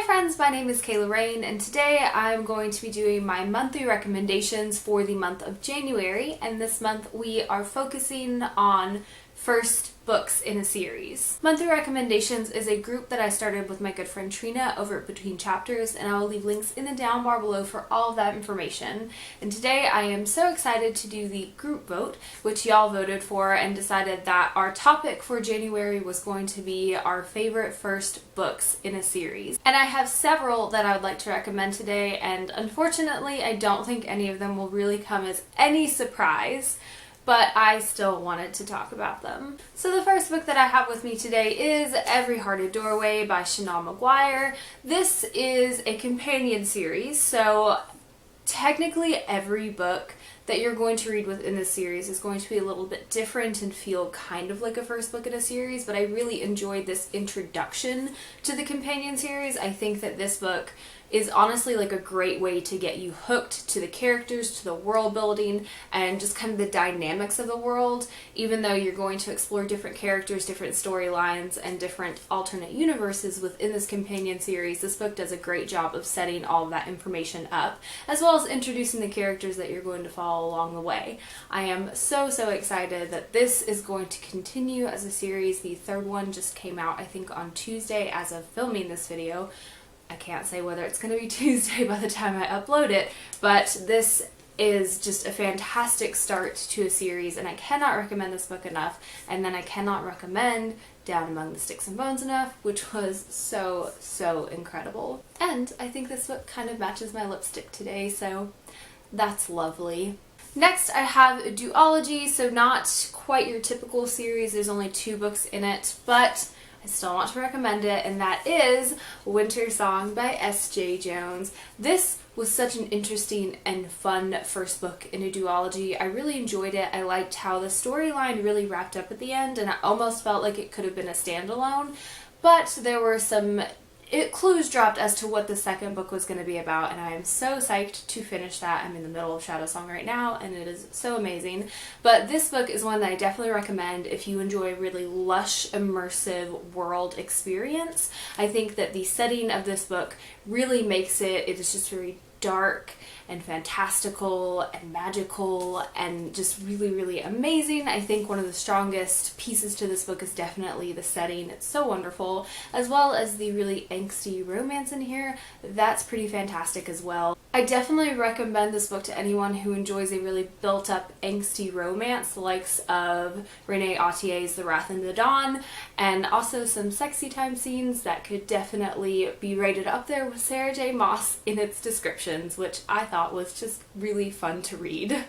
friends, my name is Kayla Rain, and today I'm going to be doing my monthly recommendations for the month of January, and this month we are focusing on first books in a series. Monthly Recommendations is a group that I started with my good friend Trina over at Between Chapters, and I will leave links in the down bar below for all of that information. And today I am so excited to do the group vote, which y'all voted for and decided that our topic for January was going to be our favorite first books in a series. And I have several that I would like to recommend today, and unfortunately I don't think any of them will really come as any surprise, but I still wanted to talk about them. So the first book that I have with me today is Every Hearted Doorway by Seanan McGuire. This is a companion series, so technically every book that you're going to read within this series is going to be a little bit different and feel kind of like a first book in a series, but I really enjoyed this introduction to the companion series. I think that this book is honestly like a great way to get you hooked to the characters, to the world building, and just kind of the dynamics of the world. Even though you're going to explore different characters, different storylines, and different alternate universes within this companion series, this book does a great job of setting all of that information up, as well as introducing the characters that you're going to follow along the way. I am so excited that this is going to continue as a series. The third one just came out, I think, on Tuesday as of filming this video. I can't say whether it's going to be Tuesday by the time I upload it, but this is just a fantastic start to a series, and I cannot recommend this book enough. And then I cannot recommend Down Among the Sticks and Bones enough, which was so incredible. And I think this book kind of matches my lipstick today, so that's lovely. Next I have a duology, so not quite your typical series. There's only 2 books in it, but I still want to recommend it, and that is Wintersong by S Jae-Jones. This was such an interesting and fun first book in a duology. I really enjoyed it. I liked how the storyline really wrapped up at the end, and I almost felt like it could have been a standalone, but there were some clues dropped as to what the second book was going to be about, and I am so psyched to finish that. I'm in the middle of Shadow Song right now, and it is so amazing. But this book is one that I definitely recommend if you enjoy a really lush, immersive world experience. I think that the setting of this book really makes it is just very dark and fantastical and magical and just really amazing. I think one of the strongest pieces to this book is definitely the setting. It's so wonderful, as well as the really angsty romance in here. That's pretty fantastic as well. I definitely recommend this book to anyone who enjoys a really built up angsty romance, the likes of Renee Autier's The Wrath and the Dawn, and also some sexy time scenes that could definitely be rated up there with Sarah J. Maas in its descriptions, which I thought was just really fun to read.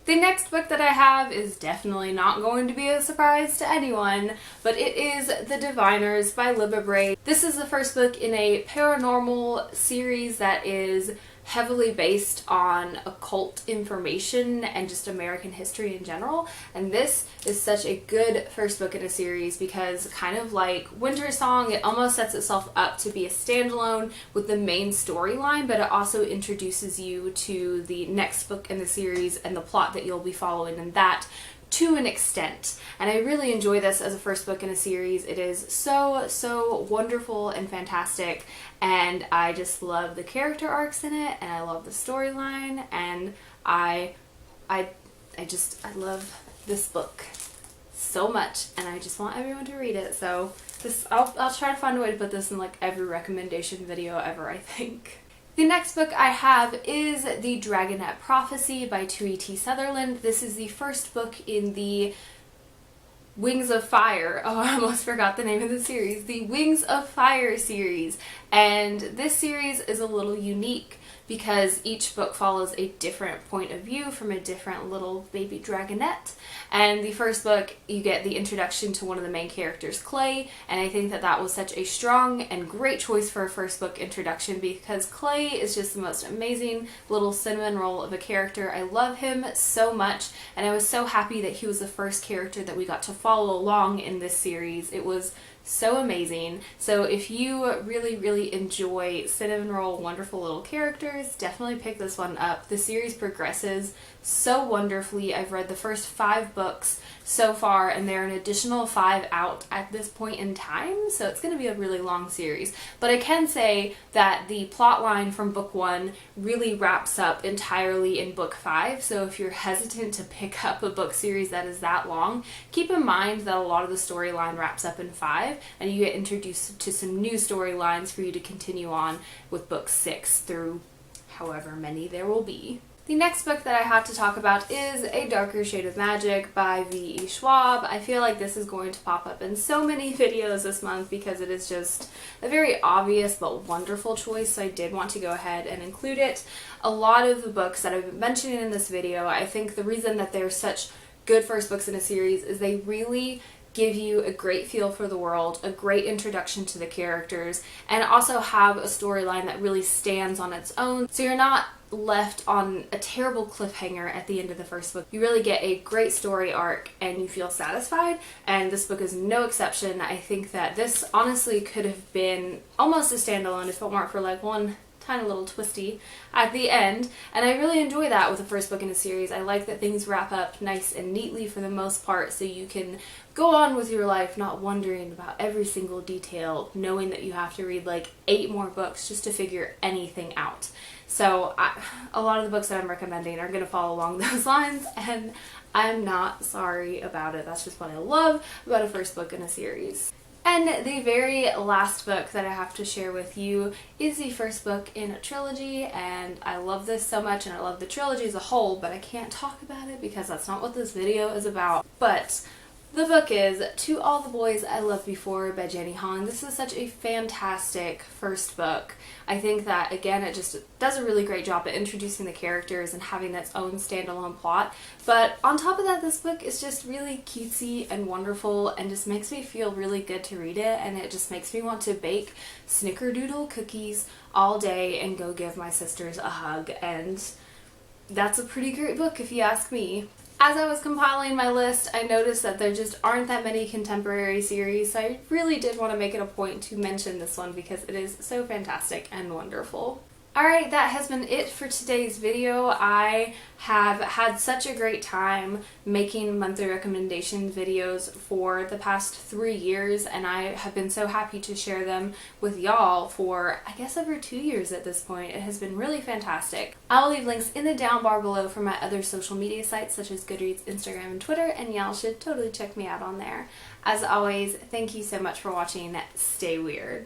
The next book that I have is definitely not going to be a surprise to anyone, but it is The Diviners by Libba Bray. This is the first book in a paranormal series that is heavily based on occult information and just American history in general, and this is such a good first book in a series because, kind of like Wintersong, it almost sets itself up to be a standalone with the main storyline, but it also introduces you to the next book in the series and the plot that you'll be following in that to an extent. And I really enjoy this as a first book in a series. It is so wonderful and fantastic, and I just love the character arcs in it, and I love the storyline, and I love this book so much, and I just want everyone to read it. So this, I'll try to find a way to put this in like every recommendation video ever, I think. The next book I have is the Dragonette Prophecy by T. Sutherland. This is the first book in the Wings of Fire. Oh, I almost forgot the name of the series. The Wings of Fire series. And this series is a little unique because each book follows a different point of view from a different little baby dragonette. And the first book, you get the introduction to one of the main characters, Clay, and I think that that was such a strong and great choice for a first book introduction because Clay is just the most amazing little cinnamon roll of a character. I love him so much, and I was so happy that he was the first character that we got to follow along in this series. It was so amazing. So if you really enjoy cinnamon roll wonderful little characters, definitely pick this one up. The series progresses so wonderfully. I've read the first 5 books so far, and there are an additional 5 out at this point in time, so it's going to be a really long series. But I can say that the plot line from book 1 really wraps up entirely in book 5, so if you're hesitant to pick up a book series that is that long, keep in mind that a lot of the storyline wraps up in 5, and you get introduced to some new storylines for you to continue on with book 6 through however many there will be. The next book that I have to talk about is A Darker Shade of Magic by V.E. Schwab. I feel like this is going to pop up in so many videos this month because it is just a very obvious but wonderful choice, so I did want to go ahead and include it. A lot of the books that I've been mentioning in this video, I think the reason that they're such good first books in a series is they really give you a great feel for the world, a great introduction to the characters, and also have a storyline that really stands on its own, so you're not left on a terrible cliffhanger at the end of the first book. You really get a great story arc and you feel satisfied, and this book is no exception. I think that this honestly could have been almost a standalone if it weren't for like one tiny little twisty at the end, and I really enjoy that with the first book in a series. I like that things wrap up nice and neatly for the most part, so you can go on with your life not wondering about every single detail, knowing that you have to read like 8 more books just to figure anything out. So a lot of the books that I'm recommending are going to follow along those lines, and I'm not sorry about it. That's just what I love about a first book in a series. And the very last book that I have to share with you is the first book in a trilogy, and I love this so much, and I love the trilogy as a whole, but I can't talk about it because that's not what this video is about. But the book is To All the Boys I Loved Before by Jenny Han. This is such a fantastic first book. I think that, again, it just does a really great job at introducing the characters and having its own standalone plot. But on top of that, this book is just really cutesy and wonderful and just makes me feel really good to read it, and it just makes me want to bake snickerdoodle cookies all day and go give my sisters a hug, and that's a pretty great book if you ask me. As I was compiling my list, I noticed that there just aren't that many contemporary series, so I really did want to make it a point to mention this one because it is so fantastic and wonderful. Alright, that has been it for today's video. I have had such a great time making monthly recommendation videos for the past 3 years, and I have been so happy to share them with y'all for, I guess, over 2 years at this point. It has been really fantastic. I'll leave links in the down bar below for my other social media sites such as Goodreads, Instagram, and Twitter, and y'all should totally check me out on there. As always, thank you so much for watching. Stay weird.